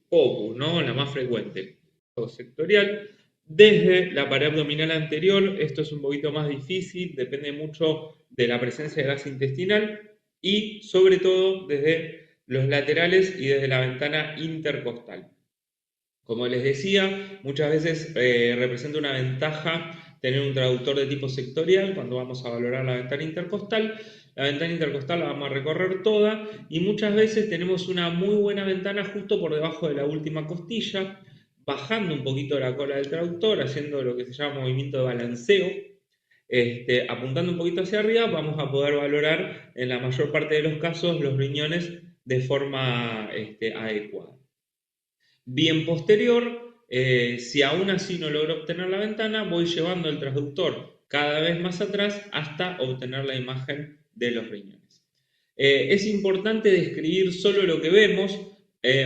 POCU, ¿no? La más frecuente, o sectorial. Desde la pared abdominal anterior, esto es un poquito más difícil, depende mucho de la presencia de gas intestinal y sobre todo desde los laterales y desde la ventana intercostal. Como les decía, muchas veces representa una ventaja tener un traductor de tipo sectorial cuando vamos a valorar la ventana intercostal. La ventana intercostal la vamos a recorrer toda y muchas veces tenemos una muy buena ventana justo por debajo de la última costilla, bajando un poquito la cola del traductor, haciendo lo que se llama movimiento de balanceo, apuntando un poquito hacia arriba, vamos a poder valorar en la mayor parte de los casos los riñones de forma adecuada. Bien posterior, si aún así no logro obtener la ventana, voy llevando el transductor cada vez más atrás hasta obtener la imagen de los riñones. Es importante describir solo lo que vemos.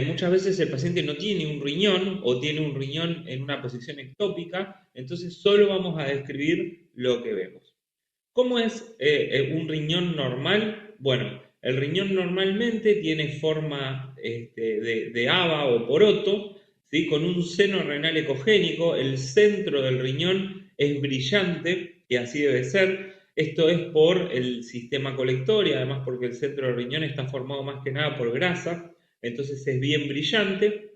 Muchas veces el paciente no tiene un riñón o tiene un riñón en una posición ectópica, entonces solo vamos a describir lo que vemos. ¿Cómo es un riñón normal? Bueno, el riñón normalmente tiene forma de haba o poroto, ¿sí? Con un seno renal ecogénico. El centro del riñón es brillante, y así debe ser. Esto es por el sistema colector y además porque el centro del riñón está formado más que nada por grasa, entonces es bien brillante.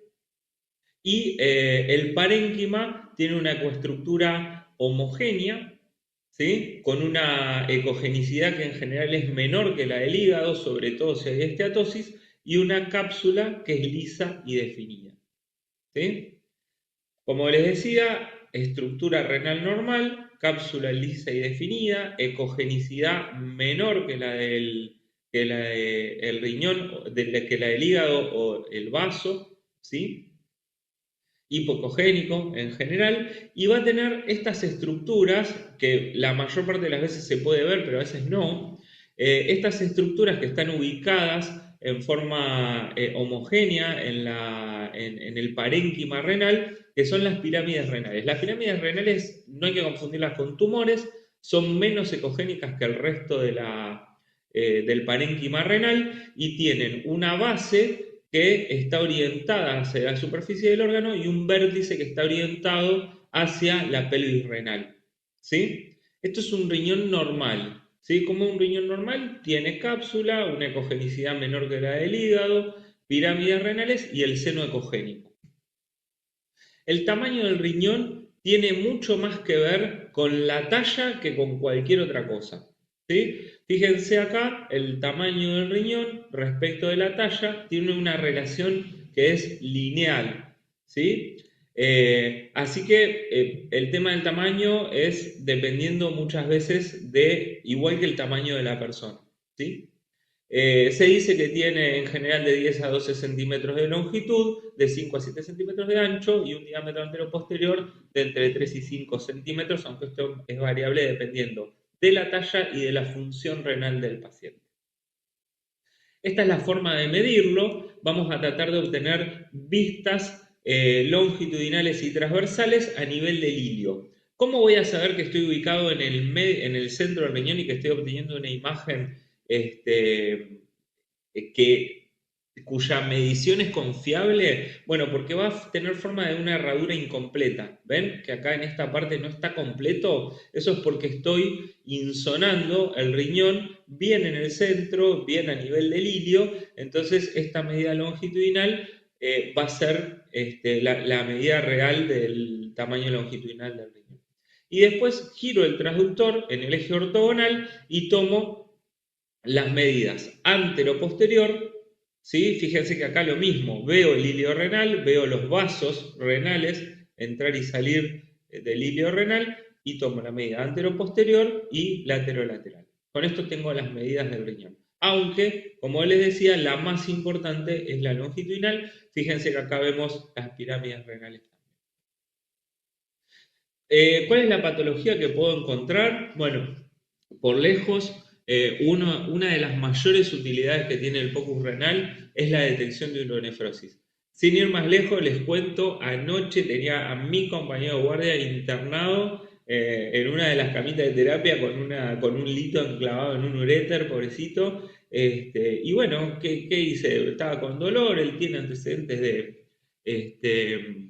Y el parénquima tiene una ecoestructura homogénea, ¿sí? Con una ecogenicidad que en general es menor que la del hígado, sobre todo si hay esteatosis, y una cápsula que es lisa y definida, ¿sí? Como les decía, estructura renal normal, cápsula lisa y definida, ecogenicidad menor que el riñón, que la del hígado o el vaso, ¿sí? Hipocogénico en general, y va a tener estas estructuras que la mayor parte de las veces se puede ver, pero a veces no. Estas estructuras que están ubicadas en forma homogénea en el parénquima renal, que son las pirámides renales. Las pirámides renales no hay que confundirlas con tumores, son menos ecogénicas que el resto del parénquima renal y tienen una base que está orientada hacia la superficie del órgano y un vértice que está orientado hacia la pelvis renal, ¿sí? Esto es un riñón normal, ¿sí? Como un riñón normal, tiene cápsula, una ecogenicidad menor que la del hígado, pirámides renales y el seno ecogénico. El tamaño del riñón tiene mucho más que ver con la talla que con cualquier otra cosa, ¿sí? Fíjense acá, el tamaño del riñón respecto de la talla tiene una relación que es lineal, ¿sí? Así que el tema del tamaño es dependiendo muchas veces de, igual que el tamaño de la persona, ¿sí? Se dice que tiene en general de 10 a 12 centímetros de longitud, de 5 a 7 centímetros de ancho y un diámetro antero-posterior de entre 3 y 5 centímetros, aunque esto es variable dependiendo de la talla y de la función renal del paciente. Esta es la forma de medirlo. Vamos a tratar de obtener vistas longitudinales y transversales a nivel del ilio. ¿Cómo voy a saber que estoy ubicado en el centro del riñón y que estoy obteniendo una imagen que, cuya medición es confiable? Bueno, porque va a tener forma de una herradura incompleta. ¿Ven que acá en esta parte no está completo? Eso es porque estoy insonando el riñón bien en el centro, bien a nivel del ilio. Entonces esta medida longitudinal va a ser la medida real del tamaño longitudinal del riñón. Y después giro el transductor en el eje ortogonal y tomo las medidas antero-posterior, ¿sí? Fíjense que acá lo mismo, veo el ilio renal, veo los vasos renales entrar y salir del ilio renal y tomo la medida antero-posterior y lateral. Con esto tengo las medidas del riñón. Aunque, como les decía, la más importante es la longitudinal. Fíjense que acá vemos las pirámides renales. ¿Cuál es la patología que puedo encontrar? Bueno, por lejos, una de las mayores utilidades que tiene el POCUS renal es la detección de uronefrosis. Sin ir más lejos, les cuento, anoche tenía a mi compañero de guardia internado en una de las camitas de terapia con un lito enclavado en un uréter, pobrecito, Y bueno, ¿qué hice? Estaba con dolor, él tiene antecedentes este,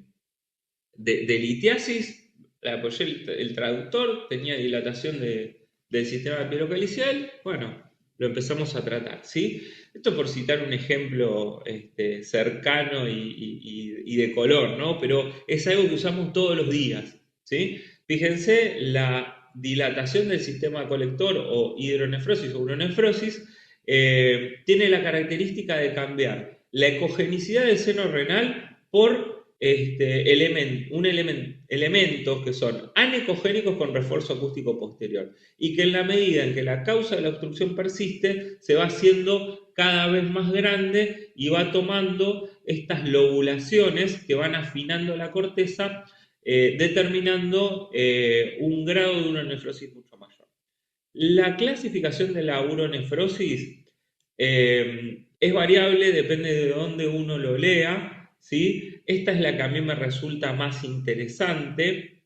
de litiasis, le apoyé el traductor, tenía dilatación del sistema pielocalicial, bueno, lo empezamos a tratar, ¿sí? Esto por citar un ejemplo cercano y de color, ¿no? Pero es algo que usamos todos los días, ¿sí? Fíjense, la dilatación del sistema colector o hidronefrosis o uronefrosis tiene la característica de cambiar la ecogenicidad del seno renal por elementos que son anecogénicos con refuerzo acústico posterior y que en la medida en que la causa de la obstrucción persiste se va haciendo cada vez más grande y va tomando estas lobulaciones que van afinando la corteza, determinando un grado de uronefrosis mucho mayor. La clasificación de la uronefrosis es variable, depende de dónde uno lo lea, ¿sí? Esta es la que a mí me resulta más interesante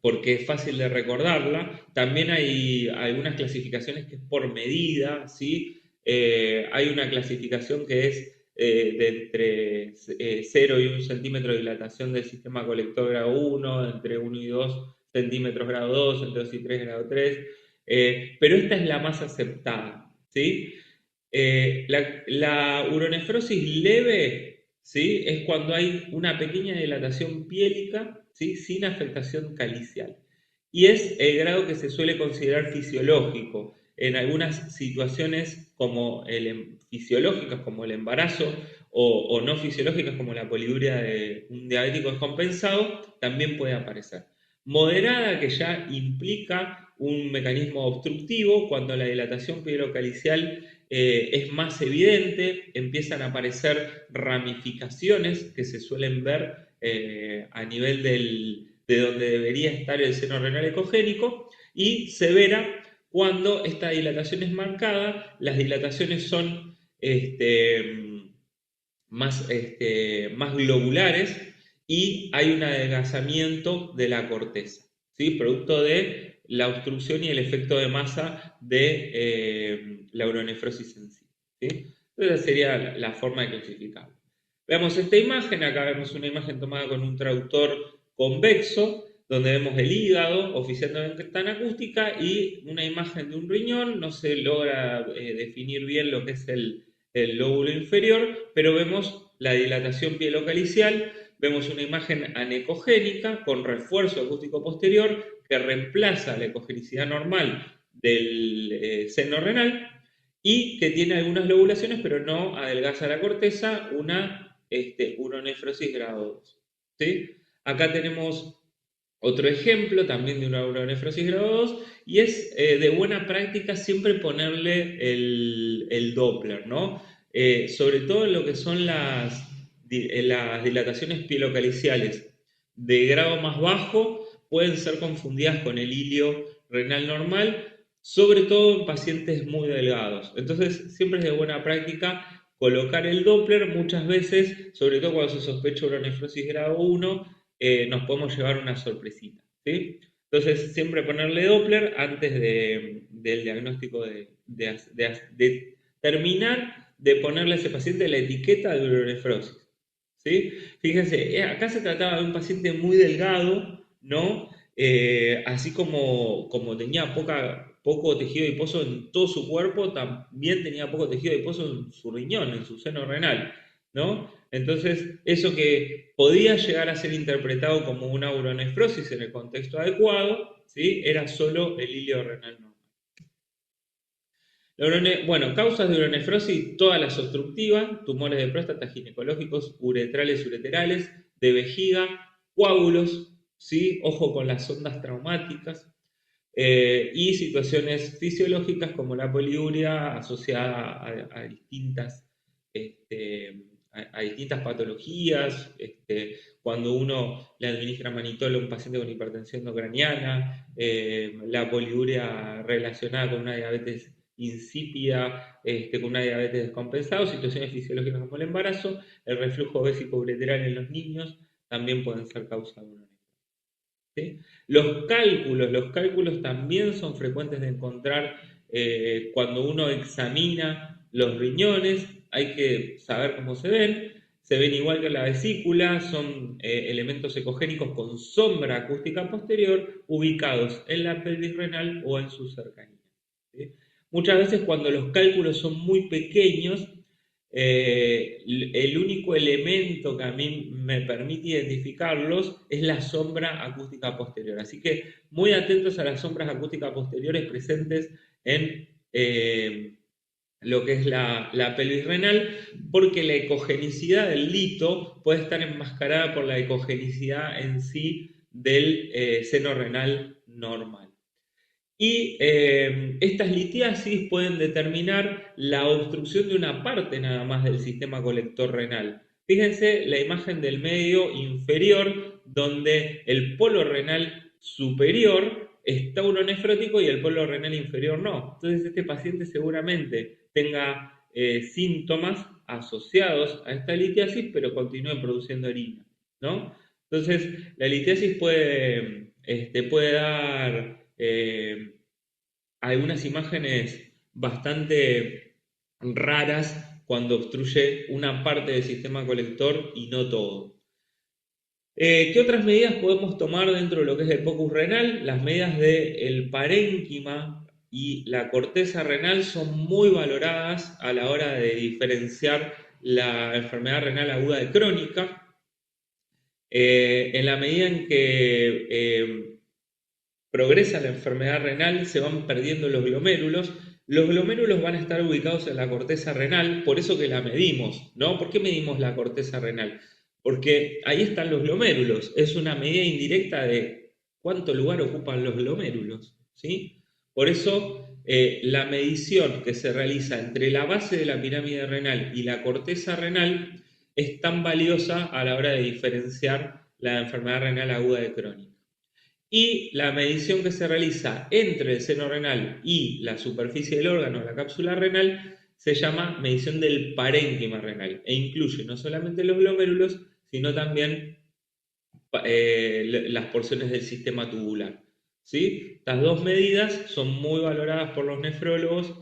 porque es fácil de recordarla. También hay algunas clasificaciones que es por medida, ¿sí? Hay una clasificación que es de entre 0 y 1 centímetro de dilatación del sistema colector grado 1, entre 1 y 2 centímetros grado 2, entre 2 y 3 grado 3, pero esta es la más aceptada, ¿sí? La uronefrosis leve, ¿sí? Es cuando hay una pequeña dilatación piélica, ¿sí? Sin afectación calicial. Y es el grado que se suele considerar fisiológico. En algunas situaciones fisiológicas como el embarazo o no fisiológicas como la poliuria de un diabético descompensado, también puede aparecer. Moderada, que ya implica un mecanismo obstructivo, cuando la dilatación pielocalicial es más evidente, empiezan a aparecer ramificaciones que se suelen ver a nivel de donde debería estar el seno renal ecogénico, y severa cuando esta dilatación es marcada, las dilataciones son más globulares y hay un adelgazamiento de la corteza, ¿sí? Producto de la obstrucción y el efecto de masa de la uronefrosis en sí, ¿sí? Entonces sería la forma de clasificarlo. Veamos esta imagen, acá vemos una imagen tomada con un traductor convexo, donde vemos el hígado oficiando en ventana acústica y una imagen de un riñón. No se logra definir bien lo que es el lóbulo inferior, pero vemos la dilatación pielocalicial, vemos una imagen anecogénica con refuerzo acústico posterior que reemplaza la ecogenicidad normal del seno renal y que tiene algunas lobulaciones, pero no adelgaza la corteza, una uronefrosis grado 2. ¿Sí? Acá tenemos otro ejemplo también de una uronefrosis grado 2 y es de buena práctica siempre ponerle el Doppler, ¿no? Sobre todo en lo que son las dilataciones pielocaliciales de grado más bajo, pueden ser confundidas con el hilio renal normal, sobre todo en pacientes muy delgados. Entonces, siempre es de buena práctica colocar el Doppler. Muchas veces, sobre todo cuando se sospecha uronefrosis grado 1, nos podemos llevar una sorpresita, ¿sí? Entonces, siempre ponerle Doppler antes del diagnóstico de terminar de ponerle a ese paciente la etiqueta de uronefrosis, ¿sí? Fíjense, acá se trataba de un paciente muy delgado, ¿no? Así como tenía poco tejido adiposo en todo su cuerpo, también tenía poco tejido adiposo en su riñón, en su seno renal, ¿no? Entonces, eso que podía llegar a ser interpretado como una uronefrosis en el contexto adecuado, ¿sí? Era solo el hilio renal normal. Bueno, causas de uronefrosis, todas las obstructivas, tumores de próstata, ginecológicos, uretrales, ureterales, de vejiga, coágulos, ¿sí? Ojo con las sondas traumáticas, y situaciones fisiológicas como la poliuria asociada a este, distintas patologías, cuando uno le administra manitol a un paciente con hipertensión endocraniana, la poliuria relacionada con una diabetes insípida, con una diabetes descompensada, situaciones fisiológicas como el embarazo, el reflujo vésico-ureteral en los niños también pueden ser causa de una. ¿Sí? Los cálculos también son frecuentes de encontrar cuando uno examina Los riñones, hay que saber cómo se ven igual que la vesícula, son elementos ecogénicos con sombra acústica posterior ubicados en la pelvis renal o en sus cercanías. ¿Sí? Muchas veces cuando los cálculos son muy pequeños, el único elemento que a mí me permite identificarlos es la sombra acústica posterior. Así que muy atentos a las sombras acústicas posteriores presentes en lo que es la pelvis renal, porque la ecogenicidad del lito puede estar enmascarada por la ecogenicidad en sí del seno renal normal. Y estas litiasis pueden determinar la obstrucción de una parte nada más del sistema colector renal. Fíjense la imagen del medio inferior, donde el polo renal superior está uronefrótico y el polo renal inferior no. Entonces este paciente seguramente tenga síntomas asociados a esta litiasis, pero continúe produciendo orina, ¿no? Entonces la litiasis puede dar algunas imágenes bastante raras cuando obstruye una parte del sistema colector y no todo. ¿Qué otras medidas podemos tomar dentro de lo que es el pocus renal? Las medidas del parénquima y la corteza renal son muy valoradas a la hora de diferenciar la enfermedad renal aguda de crónica. En la medida en que progresa la enfermedad renal, se van perdiendo los glomérulos. Los glomérulos van a estar ubicados en la corteza renal, por eso que la medimos, ¿no? ¿Por qué medimos la corteza renal? Porque ahí están los glomérulos, es una medida indirecta de cuánto lugar ocupan los glomérulos, ¿sí? Por eso la medición que se realiza entre la base de la pirámide renal y la corteza renal es tan valiosa a la hora de diferenciar la enfermedad renal aguda de crónica. Y la medición que se realiza entre el seno renal y la superficie del órgano, la cápsula renal, se llama medición del parénquima renal e incluye no solamente los glomérulos, sino también las porciones del sistema tubular. ¿Sí? Estas dos medidas son muy valoradas por los nefrólogos,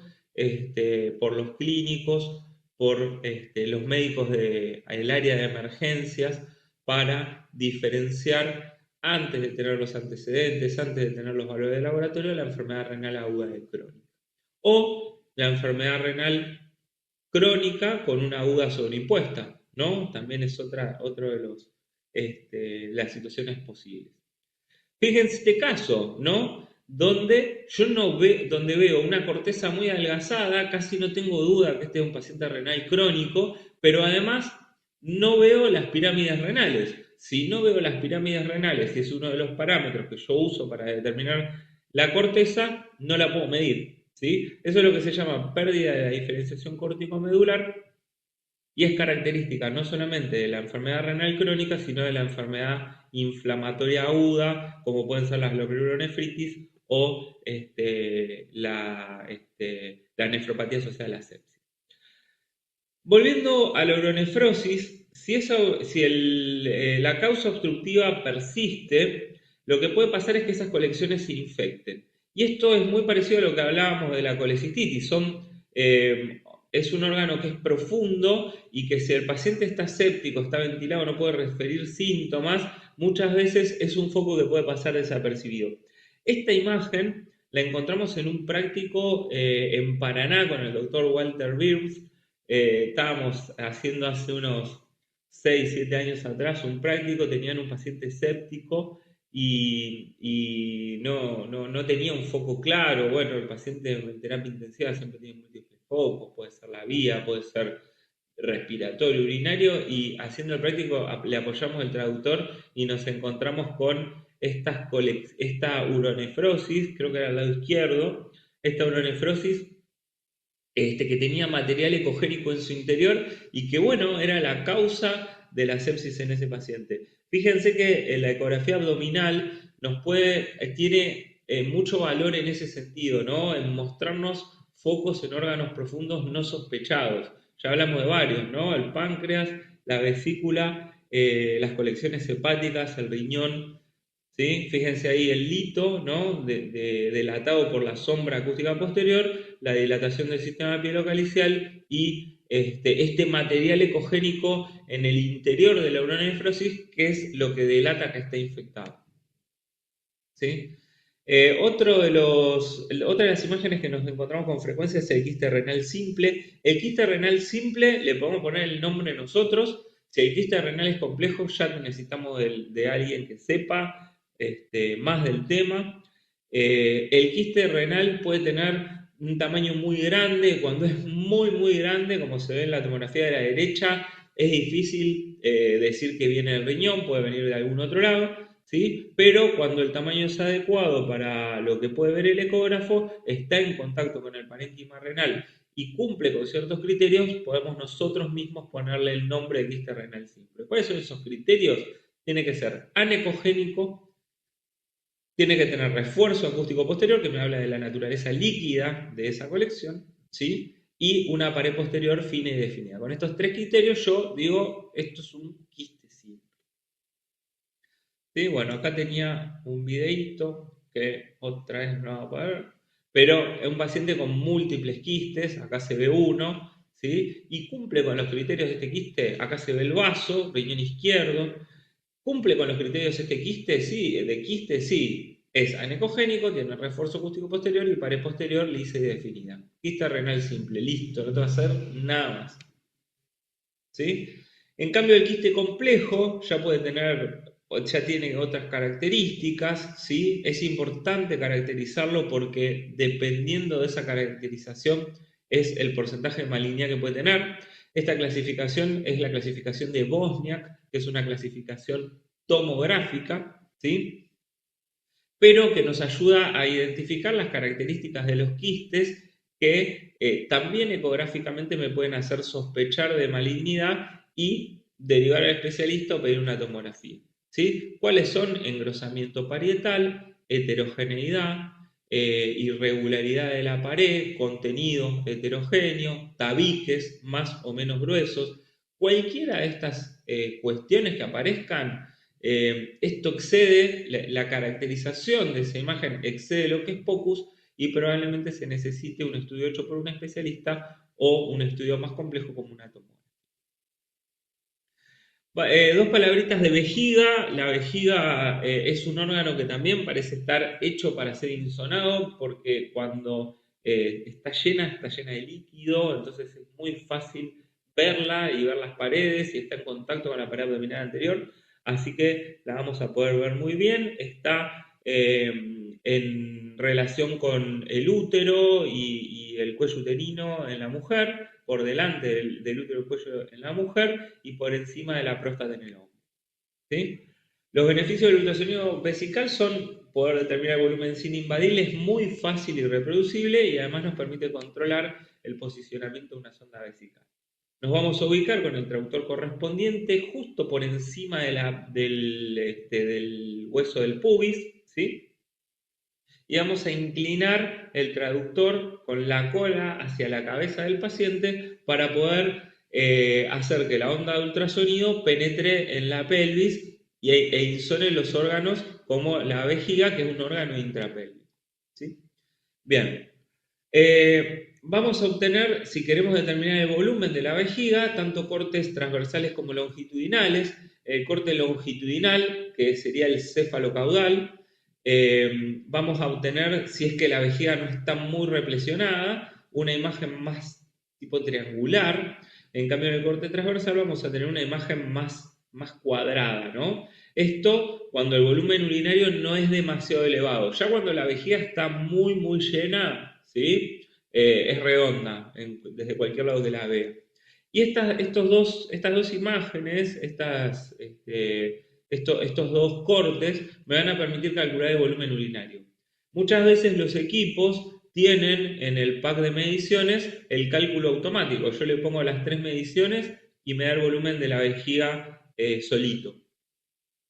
por los clínicos, por los médicos del área de emergencias, para diferenciar antes de tener los antecedentes, antes de tener los valores de laboratorio, la enfermedad renal aguda de crónica. O la enfermedad renal crónica con una aguda sobreimpuesta, ¿no? También es otro de las situaciones posibles. Fíjense este caso, ¿no? Donde yo donde veo una corteza muy adelgazada, casi no tengo duda que este es un paciente renal crónico, pero además no veo las pirámides renales. Si no veo las pirámides renales, que es uno de los parámetros que yo uso para determinar la corteza, no la puedo medir, ¿sí? Eso es lo que se llama pérdida de la diferenciación córtico-medular y es característica no solamente de la enfermedad renal crónica, sino de la enfermedad inflamatoria aguda, como pueden ser las glomerulonefritis o la nefropatía asociada a la sepsis. Volviendo a la uronefrosis, si la causa obstructiva persiste, lo que puede pasar es que esas colecciones se infecten. Y esto es muy parecido a lo que hablábamos de la colecistitis. Es un órgano que es profundo y que si el paciente está séptico, está ventilado, no puede referir síntomas, muchas veces es un foco que puede pasar desapercibido. Esta imagen la encontramos en un práctico en Paraná con el doctor Walter Birns. Estábamos haciendo hace unos 6, 7 años atrás un práctico, tenían un paciente séptico y no tenía un foco claro. Bueno, el paciente en terapia intensiva siempre tiene múltiples focos, puede ser la vía, puede ser respiratorio, urinario, y haciendo el práctico le apoyamos el traductor y nos encontramos con esta uronefrosis, creo que era al lado izquierdo, esta uronefrosis que tenía material ecogénico en su interior y que, bueno, era la causa de la sepsis en ese paciente. Fíjense que la ecografía abdominal tiene mucho valor en ese sentido, ¿no? En mostrarnos focos en órganos profundos no sospechados. Ya hablamos de varios, ¿no? El páncreas, la vesícula, las colecciones hepáticas, el riñón, ¿sí? Fíjense ahí el lito, ¿no? Delatado por la sombra acústica posterior, la dilatación del sistema pielocalicial y este material ecogénico en el interior de la uronefrosis, que es lo que delata que está infectado. ¿Sí? Otra de las imágenes que nos encontramos con frecuencia es el quiste renal simple. El quiste renal simple le podemos poner el nombre nosotros. Si el quiste renal es complejo, ya necesitamos de alguien que sepa más del tema. El quiste renal puede tener un tamaño muy grande. Cuando es muy, muy grande, como se ve en la tomografía de la derecha, es difícil decir que viene del riñón, puede venir de algún otro lado. ¿Sí? Pero cuando el tamaño es adecuado para lo que puede ver el ecógrafo, está en contacto con el parénquima renal y cumple con ciertos criterios, podemos nosotros mismos ponerle el nombre de quiste renal simple. ¿Cuáles son esos criterios? Tiene que ser anecogénico, tiene que tener refuerzo acústico posterior, que me habla de la naturaleza líquida de esa colección, ¿sí? Y una pared posterior fina y definida. Con estos tres criterios yo digo, esto es un quiste simple. Sí, bueno, acá tenía un videito que otra vez no va a poder, pero es un paciente con múltiples quistes, acá se ve uno, ¿sí? Y cumple con los criterios de este quiste, acá se ve el vaso, riñón izquierdo, cumple con los criterios de este quiste, sí, es anecogénico, tiene refuerzo acústico posterior y pared posterior lisa y definida. Quiste renal simple, listo, no te va a hacer nada más. ¿Sí? En cambio, el quiste complejo ya tiene otras características, ¿sí? Es importante caracterizarlo porque dependiendo de esa caracterización es el porcentaje de malignidad que puede tener. Esta clasificación es la clasificación de Bosniak, que es una clasificación tomográfica, ¿sí? Pero que nos ayuda a identificar las características de los quistes que también ecográficamente me pueden hacer sospechar de malignidad y derivar al especialista o pedir una tomografía. ¿Sí? ¿Cuáles son? Engrosamiento parietal, heterogeneidad, irregularidad de la pared, contenido heterogéneo, tabiques más o menos gruesos. Cualquiera de estas cuestiones que aparezcan, esto excede, la caracterización de esa imagen excede lo que es POCUS y probablemente se necesite un estudio hecho por un especialista o un estudio más complejo como una tomografía. Dos palabritas de vejiga. La vejiga es un órgano que también parece estar hecho para ser insonado porque cuando está llena de líquido, entonces es muy fácil verla y ver las paredes y está en contacto con la pared abdominal anterior, así que la vamos a poder ver muy bien. Está en relación con el útero y el cuello uterino en la mujer, por delante del útero y el cuello en la mujer y por encima de la próstata en el hombre. ¿Sí? Los beneficios del ultrasonido vesical son poder determinar el volumen sin invadirle, es muy fácil y reproducible y además nos permite controlar el posicionamiento de una sonda vesical. Nos vamos a ubicar con el traductor correspondiente justo por encima del hueso del pubis, ¿sí? Y vamos a inclinar el traductor con la cola hacia la cabeza del paciente para poder hacer que la onda de ultrasonido penetre en la pelvis e insone los órganos como la vejiga, que es un órgano intrapélvico. ¿Sí? Bien. Vamos a obtener, si queremos determinar el volumen de la vejiga, tanto cortes transversales como longitudinales. El corte longitudinal, que sería el cefalocaudal, vamos a obtener, si es que la vejiga no está muy replesionada, una imagen más tipo triangular. En cambio, en el corte transversal vamos a tener una imagen más cuadrada, ¿no? Esto cuando el volumen urinario no es demasiado elevado. Ya cuando la vejiga está muy, muy llena, ¿sí? Es redonda desde cualquier lado que la vea. Y estas dos imágenes, estos dos cortes, me van a permitir calcular el volumen urinario. Muchas veces los equipos tienen en el pack de mediciones el cálculo automático. Yo le pongo las 3 mediciones y me da el volumen de la vejiga solito.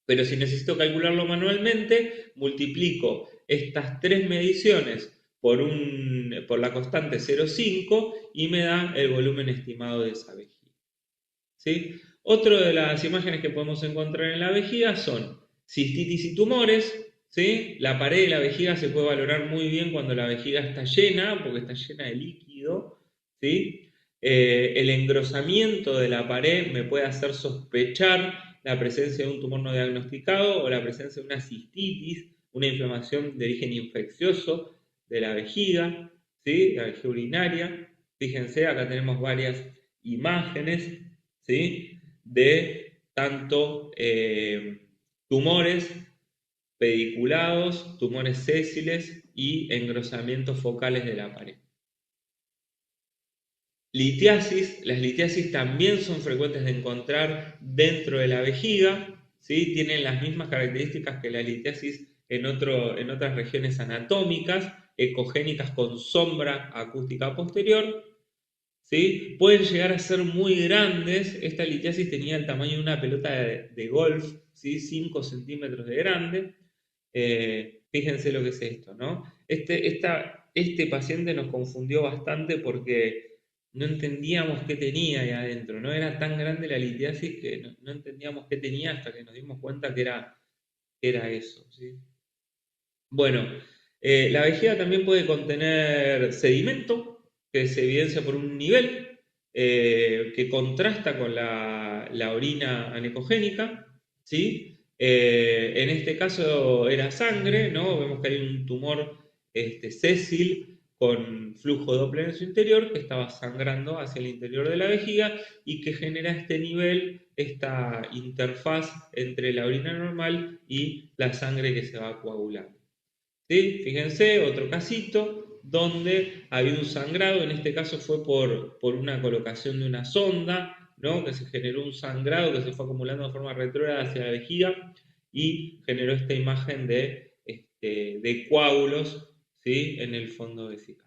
Pero si necesito calcularlo manualmente, multiplico estas 3 mediciones por la constante 0,5 y me da el volumen estimado de esa vejiga. ¿Sí? Otra de las imágenes que podemos encontrar en la vejiga son cistitis y tumores. ¿sí? La pared de la vejiga se puede valorar muy bien cuando la vejiga está llena, porque está llena de líquido, ¿sí? El engrosamiento de la pared me puede hacer sospechar la presencia de un tumor no diagnosticado o la presencia de una cistitis, una inflamación de origen infeccioso de la vejiga, ¿sí? La vejiga urinaria. Fíjense, acá tenemos varias imágenes, ¿sí? De tanto tumores pediculados, tumores sésiles y engrosamientos focales de la pared. Litiasis, las litiasis también son frecuentes de encontrar dentro de la vejiga, ¿sí? Tienen las mismas características que la litiasis en otras regiones anatómicas, ecogénicas con sombra acústica posterior, ¿sí? Pueden llegar a ser muy grandes. Esta litiasis tenía el tamaño de una pelota de golf, ¿sí? 5 centímetros de grande. Fíjense lo que es esto, ¿no? Este paciente nos confundió bastante porque no entendíamos qué tenía ahí adentro, ¿no? Era tan grande la litiasis que no entendíamos qué tenía hasta que nos dimos cuenta que era eso, ¿sí? Bueno, la vejiga también puede contener sedimento que se evidencia por un nivel que contrasta con la orina anecogénica, ¿sí? En este caso era sangre, ¿no? Vemos que hay un tumor sésil con flujo Doppler en su interior que estaba sangrando hacia el interior de la vejiga y que genera este nivel, esta interfaz entre la orina normal y la sangre que se va coagulando. ¿Sí? Fíjense, otro casito donde había un sangrado, en este caso fue por una colocación de una sonda, ¿no? Que se generó un sangrado que se fue acumulando de forma retrógrada hacia la vejiga y generó esta imagen de coágulos, ¿sí? En el fondo vesical.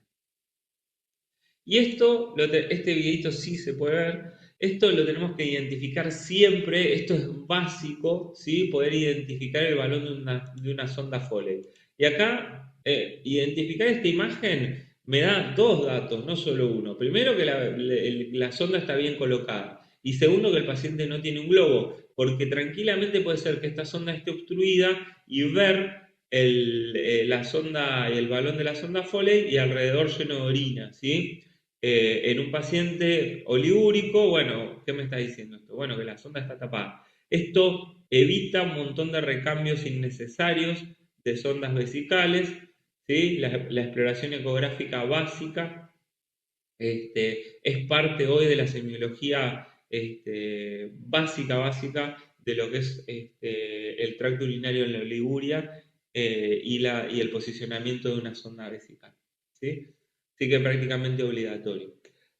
Y este videito sí se puede ver, esto lo tenemos que identificar siempre, esto es básico, ¿sí? Poder identificar el balón de una sonda Foley. Y acá, identificar esta imagen me da dos datos, no solo uno. Primero, que la sonda está bien colocada. Y segundo, que el paciente no tiene un globo, porque tranquilamente puede ser que esta sonda esté obstruida y ver la sonda, el balón de la sonda Foley y alrededor lleno de orina, ¿sí? En un paciente oligúrico, bueno, ¿qué me está diciendo esto? Bueno, que la sonda está tapada. Esto evita un montón de recambios innecesarios de sondas vesicales, ¿sí? La exploración ecográfica básica es parte hoy de la semiología básica de lo que es el tracto urinario en la oliguria y el posicionamiento de una sonda vesical, ¿sí? Así que prácticamente obligatorio.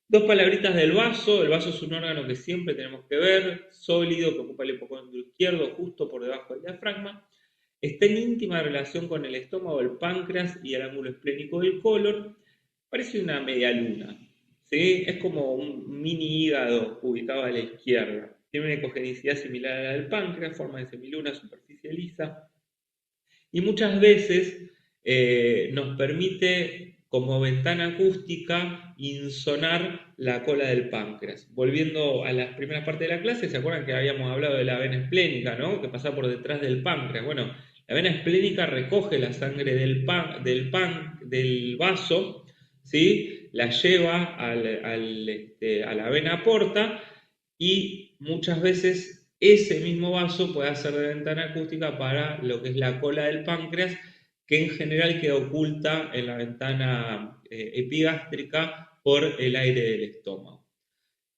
Dos palabritas del vaso. El vaso es un órgano que siempre tenemos que ver, sólido, que ocupa el hipocondrio izquierdo, justo por debajo del diafragma. Está en íntima relación con el estómago, el páncreas y el ángulo esplénico del colon. Parece una media luna, ¿sí? Es como un mini hígado ubicado a la izquierda. Tiene una ecogenicidad similar a la del páncreas, forma de semiluna, superficie lisa. Y muchas veces nos permite, como ventana acústica, insonar la cola del páncreas. Volviendo a las primeras partes de la clase, ¿se acuerdan que habíamos hablado de la vena esplénica, ¿no? Que pasa por detrás del páncreas. Bueno, la vena esplénica recoge la sangre del vaso, ¿sí? La lleva a la vena porta y muchas veces ese mismo vaso puede hacer de ventana acústica para lo que es la cola del páncreas, que en general queda oculta en la ventana epigástrica por el aire del estómago.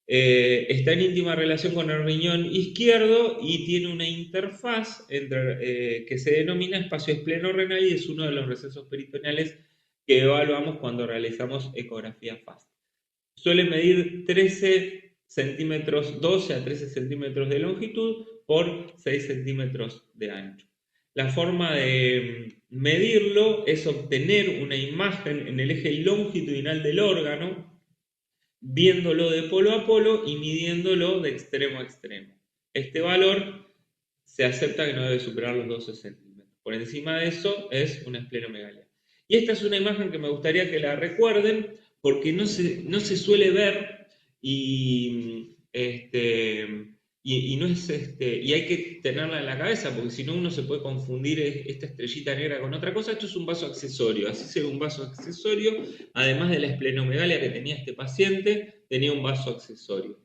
Está en íntima relación con el riñón izquierdo y tiene una interfaz que se denomina espacio espleno-renal y es uno de los recesos peritoneales que evaluamos cuando realizamos ecografía FAST. Suele medir 13 centímetros, 12 a 13 centímetros de longitud por 6 centímetros de ancho. La forma de medirlo es obtener una imagen en el eje longitudinal del órgano, viéndolo de polo a polo y midiéndolo de extremo a extremo. Este valor se acepta que no debe superar los 12 centímetros. Por encima de eso es una esplenomegalia. Y esta es una imagen que me gustaría que la recuerden porque no se suele ver y y no es y hay que tenerla en la cabeza, porque si no uno se puede confundir esta estrellita negra con otra cosa. Esto es un vaso accesorio, así se ve un vaso accesorio, además de la esplenomegalia que tenía este paciente, tenía un vaso accesorio.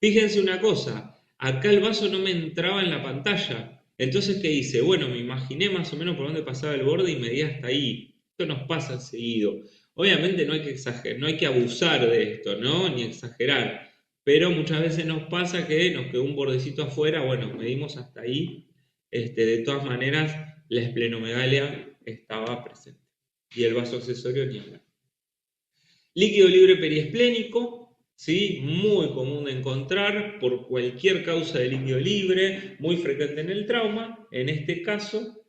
Fíjense una cosa, acá el vaso no me entraba en la pantalla. Entonces, ¿qué hice? Bueno, me imaginé más o menos por dónde pasaba el borde y medí hasta ahí. Esto nos pasa seguido. Obviamente no hay que exagerar, no hay que abusar de esto, ¿no? Ni exagerar. Pero muchas veces nos pasa que nos quedó un bordecito afuera, bueno, medimos hasta ahí. De todas maneras, la esplenomegalia estaba presente. Y el vaso accesorio ni hablar. Líquido libre periesplénico, ¿sí? Muy común de encontrar por cualquier causa de líquido libre, muy frecuente en el trauma. En este caso,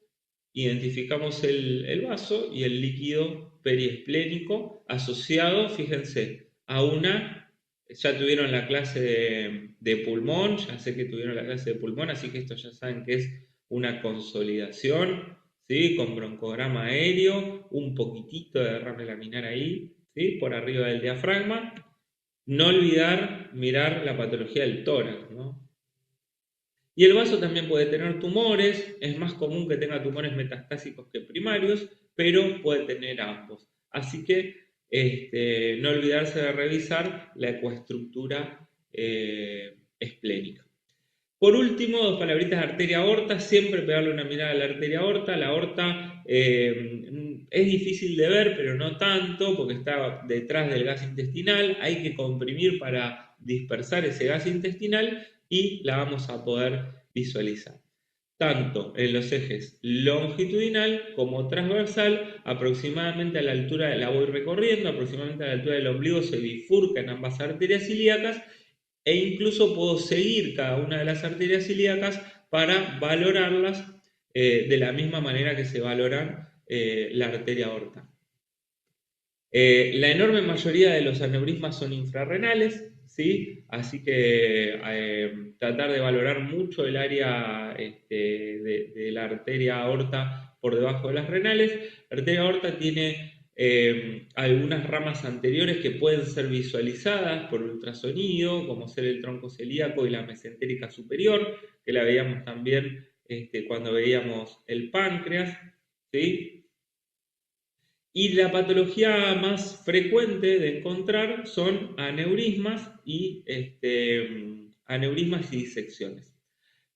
identificamos el vaso y el líquido periesplénico asociado, fíjense, a ya tuvieron la clase de pulmón, ya sé que tuvieron la clase de pulmón, así que esto ya saben que es una consolidación, ¿sí? Con broncograma aéreo, un poquitito de derrame laminar ahí, ¿sí? Por arriba del diafragma. No olvidar mirar la patología del tórax, ¿no? Y el vaso también puede tener tumores, es más común que tenga tumores metastásicos que primarios, pero puede tener ambos. Así que no olvidarse de revisar la ecoestructura esplénica. Por último, dos palabritas de arteria aorta, siempre pegarle una mirada a la arteria aorta. La aorta es difícil de ver, pero no tanto, porque está detrás del gas intestinal. Hay que comprimir para dispersar ese gas intestinal y la vamos a poder visualizar. Tanto en los ejes longitudinal como transversal, aproximadamente a la altura, la voy recorriendo, aproximadamente a la altura del ombligo se bifurcan ambas arterias ilíacas e incluso puedo seguir cada una de las arterias ilíacas para valorarlas de la misma manera que se valoran la arteria aorta. La enorme mayoría de los aneurismas son infrarrenales, ¿sí? Así que tratar de valorar mucho el área de la arteria aorta por debajo de las renales. La arteria aorta tiene algunas ramas anteriores que pueden ser visualizadas por ultrasonido, como ser el tronco celíaco y la mesentérica superior, que la veíamos también cuando veíamos el páncreas, ¿sí? Y la patología más frecuente de encontrar son aneurismas y disecciones.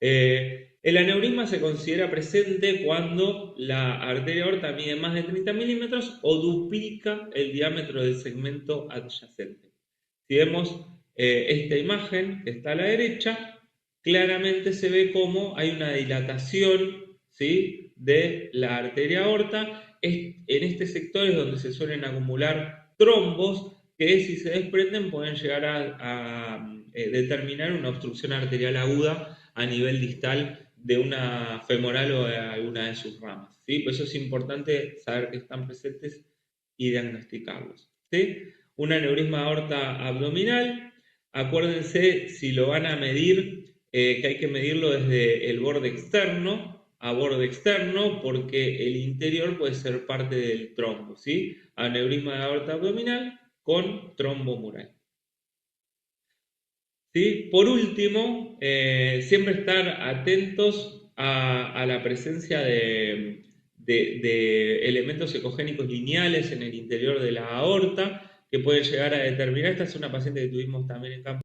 El aneurisma se considera presente cuando la arteria aorta mide más de 30 milímetros o duplica el diámetro del segmento adyacente. Si vemos esta imagen que está a la derecha, claramente se ve cómo hay una dilatación, ¿sí?, de la arteria aorta. En este sector es donde se suelen acumular trombos que, si se desprenden, pueden llegar a determinar una obstrucción arterial aguda a nivel distal de una femoral o de alguna de sus ramas, ¿sí? Por eso es importante saber que están presentes y diagnosticarlos, ¿sí? Un aneurisma aorta abdominal, acuérdense, si lo van a medir, que hay que medirlo desde el borde externo a borde externo, porque el interior puede ser parte del trombo, ¿sí? Aneurisma de aorta abdominal con trombo mural. ¿Sí? Por último, siempre estar atentos a la presencia de elementos ecogénicos lineales en el interior de la aorta que pueden llegar a determinar. Esta es una paciente que tuvimos también en campo